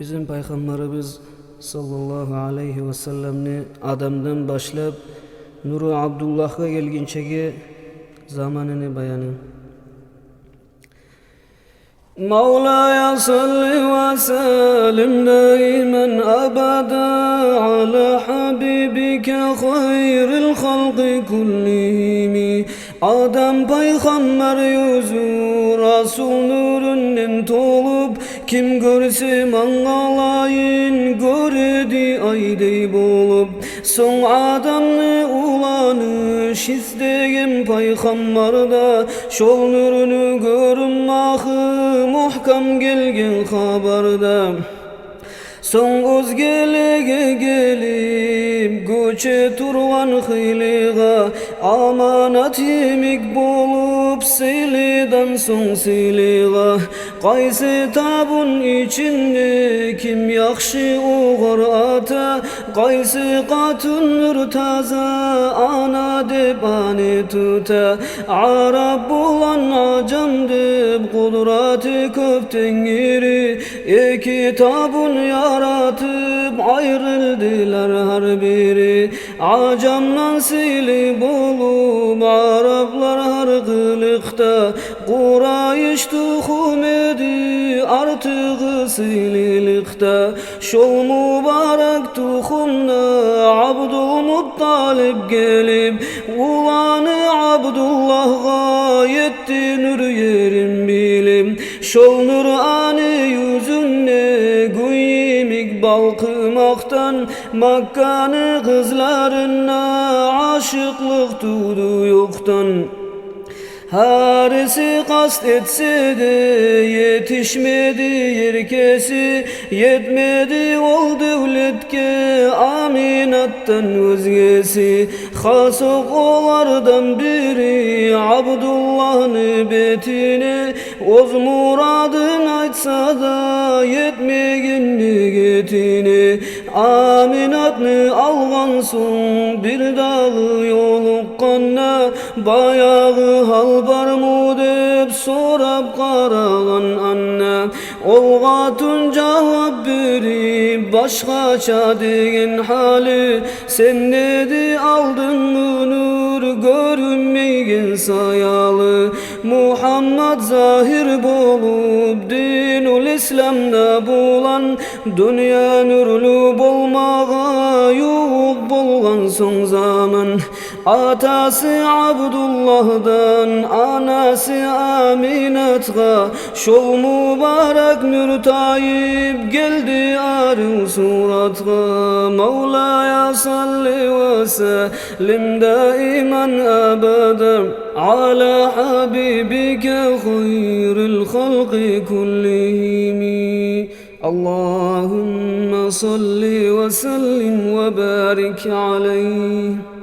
Bizim Peygamberimiz sallallahu aleyhi ve sellemni adamdan başlap Nuru Abdullah'a gelginçeki zamanını bayanı. Mevla'ya salli ve sellim daimen abada ala habibike hayril halqi kullihimi. Adam Peygamber yüzü Resul nurundan tolup kim görse mangalayın göredi ayday bolup. Son adamını ulanış isteyen Peygamberda şol nurunu görünmahı muhkam gelgen haberda. Son özgelege gelip göçe turgan hıylığa amanat yemik bolup silidan son siliğa. Qaysı tabun içinde kim yaxşı oğur ata, qaysı qatun taza ana deb ani tuta. Arab bulan acam deb kudratı köpten giri iki tabun yaratıp ayrıldılar her biri. Acamdan silip olup Araplar her kılıkta Kurayş tuhum edi artığı sililikte. Şol mübarek tuhumda Abdülmuttalip gelip ulanı Abdullah'a yetti nur yerim bilim. Şol nurani yüzünde güyimik balkımaktan Makkanı kızlarına aşıklık tudu yoktan. Harisi kast etse de yetişmedi yerkesi, yetmedi ol devletke aminattan özgesi. Hasok olardan biri Abdullah nöbetine oz muradın aytsa da yetmegin nigetine. Aminatını algan son bir dağı yoluqqanna bayağı hal bar mı dep sorap qaragan anna. Ol gatun cevap berip başkaça degen hali. Sen dedi aldın mı nur görünmegen sayalı. Muhammed zahir bolup dinul İslam'da bulan dünya nurlu bolmağa yok bolgan son zaman. Atası Abdullah'dan anası Aminat'a şol mübarek nur tayip geldi arı surat'a. Mevla'ya salli ve sellim daiman abada ala habibike hayril halqi kullihimi. Allahümme salli ve sellim ve barik aleyh.